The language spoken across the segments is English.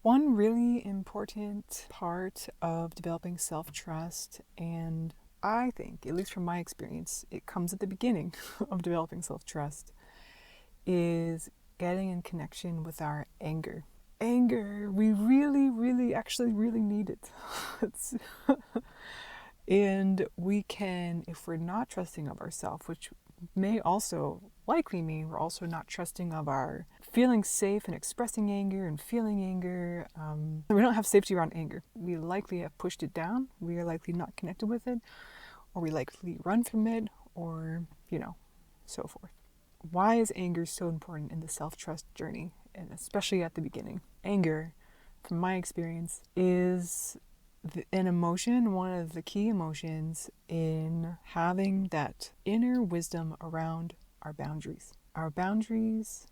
One really important part of developing self-trust, and I think, at least from my experience, it comes at the beginning of developing self-trust, is getting in connection with our anger. Anger, we actually really need it. It's, and we can, if we're not trusting of ourselves, which may also likely mean we're also not trusting of our feeling safe and expressing anger and feeling anger. We don't have safety around anger. We likely have pushed it down. We are likely not connected with it, or we likely run from it, or, so forth. Why is anger so important in the self-trust journey, and especially at the beginning? Anger, from my experience, is an emotion, one of the key emotions in having that inner wisdom around our boundaries. Our boundaries,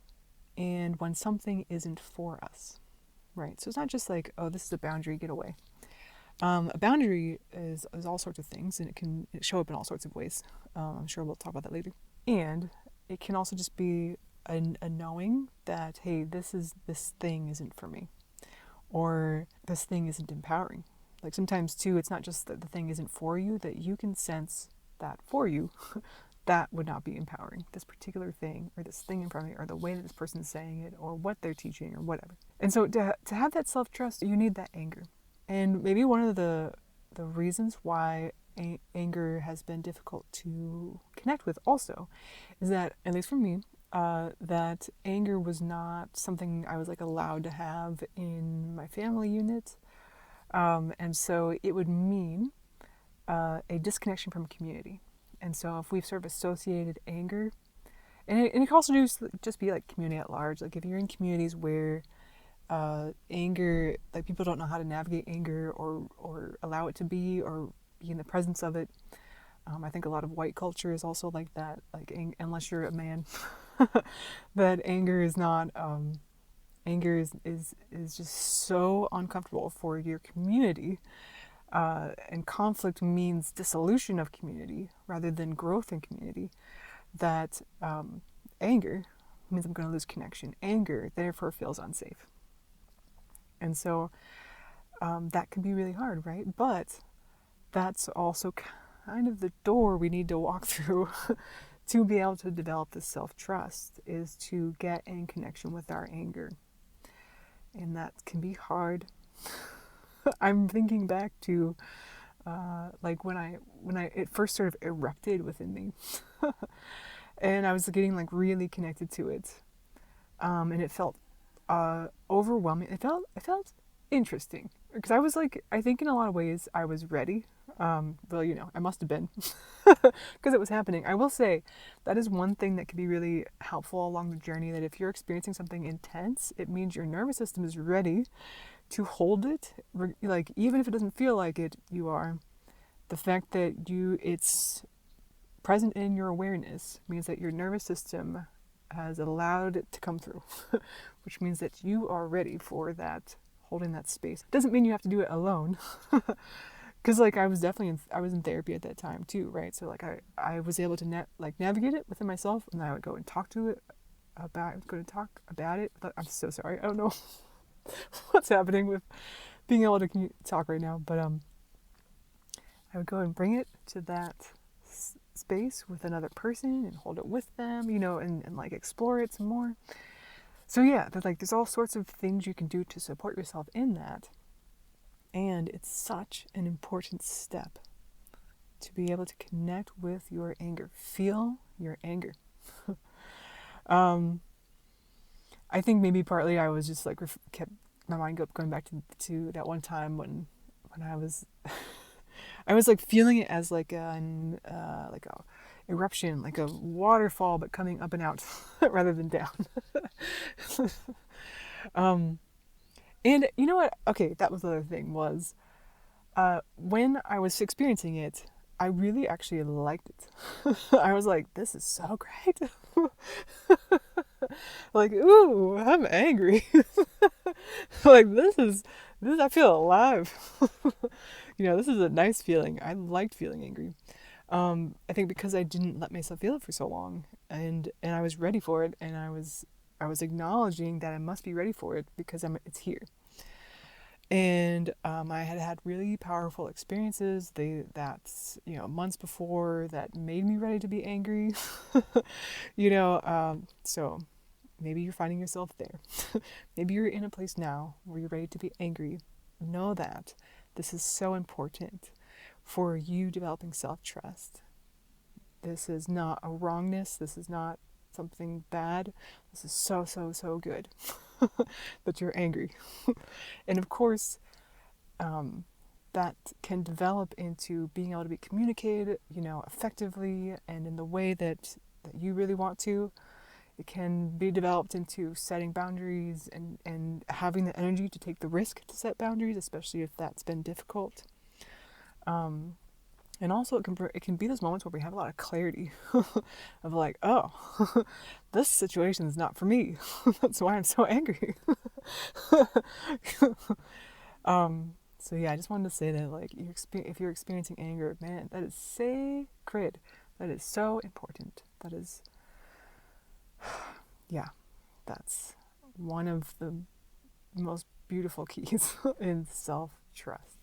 and when something isn't for us, right? So it's not just like, oh, this is a boundary, get away. A boundary is all sorts of things, and it can show up in all sorts of ways. I'm sure we'll talk about that later. And it can also just be a knowing that, hey, this thing isn't for me, or this thing isn't empowering. Like sometimes too, it's not just that the thing isn't for you, that you can sense that for you, that would not be empowering. This particular thing, or this thing in front of me, or the way that this person's saying it, or what they're teaching, or whatever. And so to have that self-trust, you need that anger. And maybe one of the reasons why anger has been difficult to connect with also is that, at least for me, that anger was not something I was like allowed to have in my family unit. And so it would mean a disconnection from community. And so if we've sort of associated anger, and it can also just be like community at large. Like if you're in communities where anger, like people don't know how to navigate anger or allow it to be, or be in the presence of it. I think a lot of white culture is also like that. Like unless you're a man, that anger is not. Anger is just so uncomfortable for your community. And conflict means dissolution of community rather than growth in community. That anger means I'm going to lose connection. Anger, therefore, feels unsafe. And so that can be really hard, right? But that's also kind of the door we need to walk through to be able to develop this self-trust, is to get in connection with our anger. And that can be hard. I'm thinking back to like when it first sort of erupted within me, and I was getting like really connected to it, and it felt overwhelming. It felt interesting because I was like, I think in a lot of ways I was ready. Well, I must have been because it was happening. I will say that is one thing that can be really helpful along the journey. That if you're experiencing something intense, it means your nervous system is ready to hold it. Like even if it doesn't feel like it, you are. The fact that it's present in your awareness means that your nervous system has allowed it to come through, which means that you are ready for that, holding that space. Doesn't mean you have to do it alone, because like I was in therapy at that time too, right? So like I was able to navigate it within myself, and I would go and talk to it about. I was going to talk about it. I'm so sorry. I don't know what's happening with being able to talk right now, but I would go and bring it to that space with another person and hold it with them, and like explore it some more. So yeah, there's all sorts of things you can do to support yourself in that. And it's such an important step to be able to connect with your anger. Feel your anger. I think maybe partly I was just like kept my mind going back to that one time when I was I was like feeling it as like a eruption, like a waterfall, but coming up and out rather than down. And you know what? Okay, that was the other thing was when I was experiencing it, I really actually liked it. I was like, this is so great. Like, ooh, I'm angry. Like this, I feel alive. This is a nice feeling. I liked feeling angry. I think because I didn't let myself feel it for so long, and I was ready for it, and I was acknowledging that I must be ready for it because it's here. And I had had really powerful experiences that's, months before that made me ready to be angry. So maybe you're finding yourself there. Maybe you're in a place now where you're ready to be angry. Know that this is so important for you developing self-trust. This is not a wrongness. This is not something bad. This is so, so, so good that you're angry. And of course, that can develop into being able to be communicated, effectively and in the way that you really want to. It can be developed into setting boundaries and having the energy to take the risk to set boundaries, especially if that's been difficult. And also it can be those moments where we have a lot of clarity of like, oh, this situation is not for me. That's why I'm so angry. So yeah, I just wanted to say that, like, if you're experiencing anger, man, that is sacred. That is so important. That is, yeah, that's one of the most beautiful keys in self-trust.